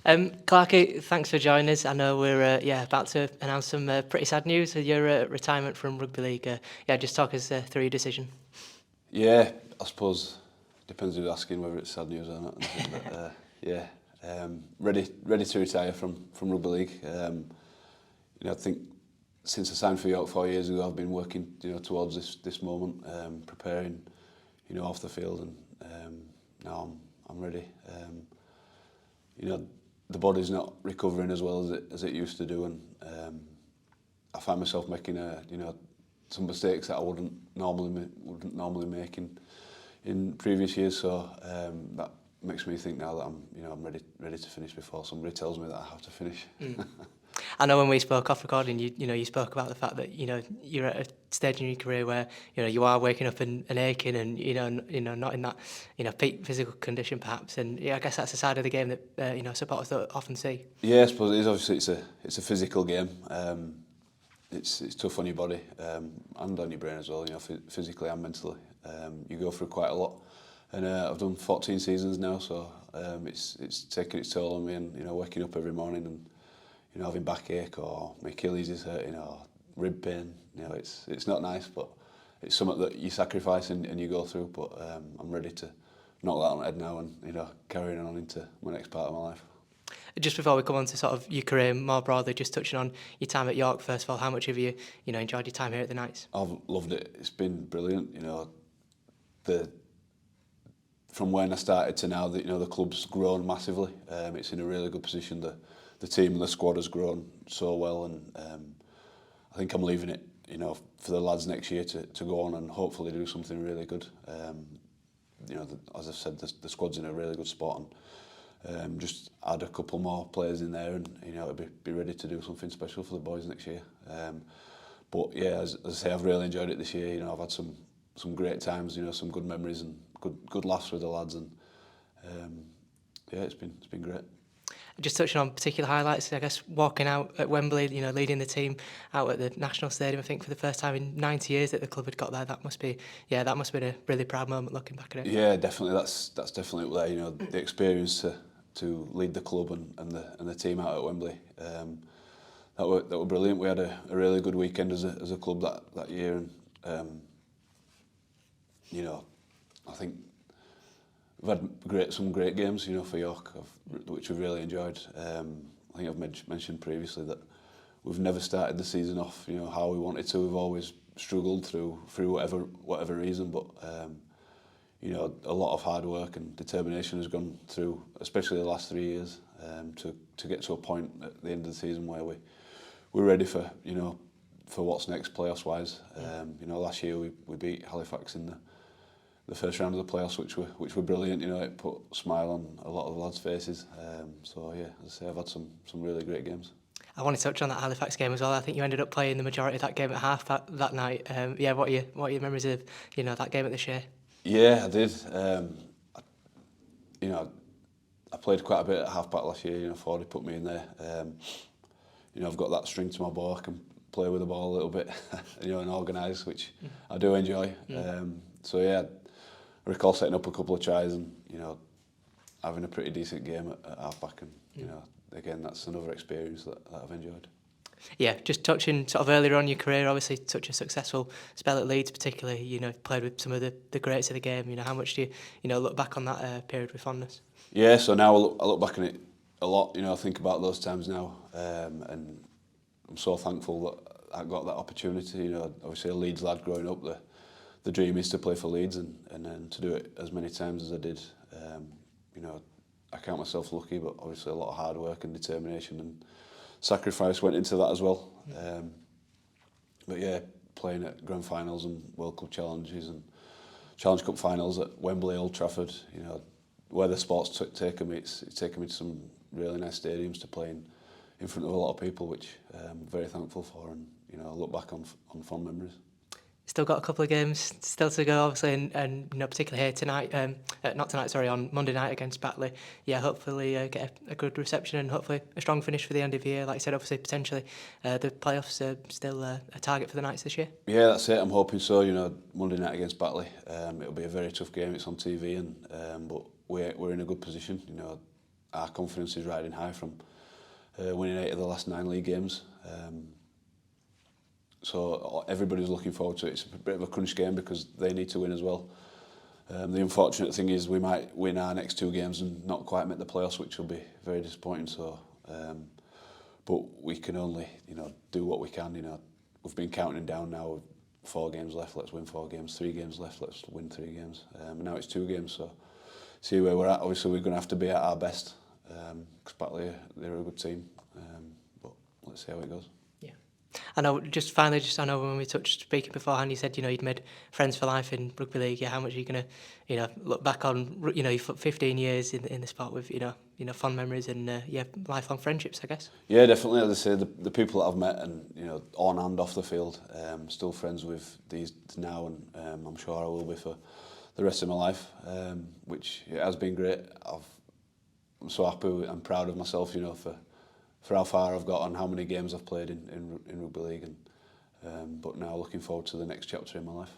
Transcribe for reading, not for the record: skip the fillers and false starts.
Clarky, thanks for joining us. I know we're about to announce some pretty sad news with your retirement from rugby league. Just talk us through your decision. Yeah, I suppose depends who's asking whether it's sad news or not. But ready to retire from rugby league. I think since I signed for York 4 years ago, I've been working towards this moment, preparing off the field, and now I'm ready. The body's not recovering as well as it used to do, and I find myself making some mistakes that I wouldn't normally make in previous years. So that makes me think now that I'm ready to finish before somebody tells me that I have to finish. I know when we spoke off recording, you spoke about the fact that you're at a stage in your career where you are waking up and aching, and not in that peak physical condition perhaps. And I guess that's a side of the game that supporters don't often see. Yeah, I suppose it is. Obviously, it's a physical game. It's tough on your body and on your brain as well. Physically and mentally. You go through quite a lot, and I've done 14 seasons now, so it's taken its toll on me. And waking up every morning and having backache or my Achilles is hurting or rib pain. It's not nice, but it's something that you sacrifice and you go through. But I'm ready to knock that on the head now and carrying on into my next part of my life. Just before we come on to sort of your career more broadly, just touching on your time at York, first of all, how much have you enjoyed your time here at the Knights? I've loved it. It's been brilliant. From when I started to now, the club's grown massively. It's in a really good position. The team and the squad has grown so well, and I think I'm leaving it, for the lads next year to go on and hopefully do something really good. As I've said, the squad's in a really good spot, and just add a couple more players in there, and it'll be ready to do something special for the boys next year. But yeah, as I say, I've really enjoyed it this year. I've had some great times, some good memories and good laughs with the lads, and it's been great. Just touching on particular highlights, I guess walking out at Wembley, leading the team out at the National Stadium, I think for the first time in 90 years that the club had got there. That must have been a really proud moment looking back at it. Yeah, definitely. That's definitely there. The experience to lead the club and the team out at Wembley. That were brilliant. We had a really good weekend as a club that year, and I think we've had some great games, for York, which we've really enjoyed. I think I've mentioned previously that we've never started the season off, how we wanted to. We've always struggled through whatever reason, but a lot of hard work and determination has gone through, especially the last 3 years, to get to a point at the end of the season where we're ready for what's next playoffs wise. Last year we beat Halifax in the first round of the playoffs, which were brilliant. It put a smile on a lot of the lads' faces. So yeah, as I say, I've had some really great games. I want to touch on that Halifax game as well. I think you ended up playing the majority of that game at half that night. What are your memories of that game at the Shea? Yeah, I did. I played quite a bit at half back last year. Fordy put me in there. I've got that string to my bow. I can play with the ball a little bit, and organise, which I do enjoy. So yeah, I recall setting up a couple of tries and having a pretty decent game at half back, and again, that's another experience that I've enjoyed. Yeah, just touching sort of earlier on in your career, obviously such a successful spell at Leeds, particularly, played with some of the greats of the game. How much do you look back on that period with fondness? Yeah, so now I look back on it a lot. I think about those times now, and I'm so thankful that I got that opportunity. Obviously a Leeds lad growing up, the dream is to play for Leeds, and then to do it as many times as I did. I count myself lucky, but obviously a lot of hard work and determination and sacrifice went into that as well. But yeah, playing at grand finals and World Cup challenges and Challenge Cup finals at Wembley, Old Trafford, where the sport's taken me, it's taken me to some really nice stadiums to play in front of a lot of people, which I'm very thankful for, and I look back on fond memories. Still got a couple of games still to go, obviously, and particularly here tonight. On Monday night against Batley. Yeah, hopefully get a good reception and hopefully a strong finish for the end of the year. Like I said, obviously potentially the playoffs are still a target for the Knights this year. Yeah, that's it. I'm hoping so. Monday night against Batley, it'll be a very tough game. It's on TV, but we're in a good position. our confidence is riding high from winning 8 of the last 9 league games. So everybody's looking forward to it. It's a bit of a crunch game because they need to win as well. The unfortunate thing is we might win our next 2 games and not quite make the playoffs, which will be very disappointing. So, but we can only, do what we can. We've been counting down now. With 4 games left, let's win 4 games. 3 games left, let's win 3 games. And now it's 2 games, so see where we're at. Obviously, we're going to have to be at our best because Batley, they're a good team. But let's see how it goes. I know, finally, I know when we speaking beforehand, you said, you'd made friends for life in rugby league. Yeah, how much are you going to, look back on, your 15 years in the sport with, fond memories and, lifelong friendships, I guess? Yeah, definitely. As I say, the people that I've met and, on and off the field, still friends with these now, and I'm sure I will be for the rest of my life, which it has been great. I'm so happy and proud of myself, for how far I've got and how many games I've played in rugby league, and but now looking forward to the next chapter in my life.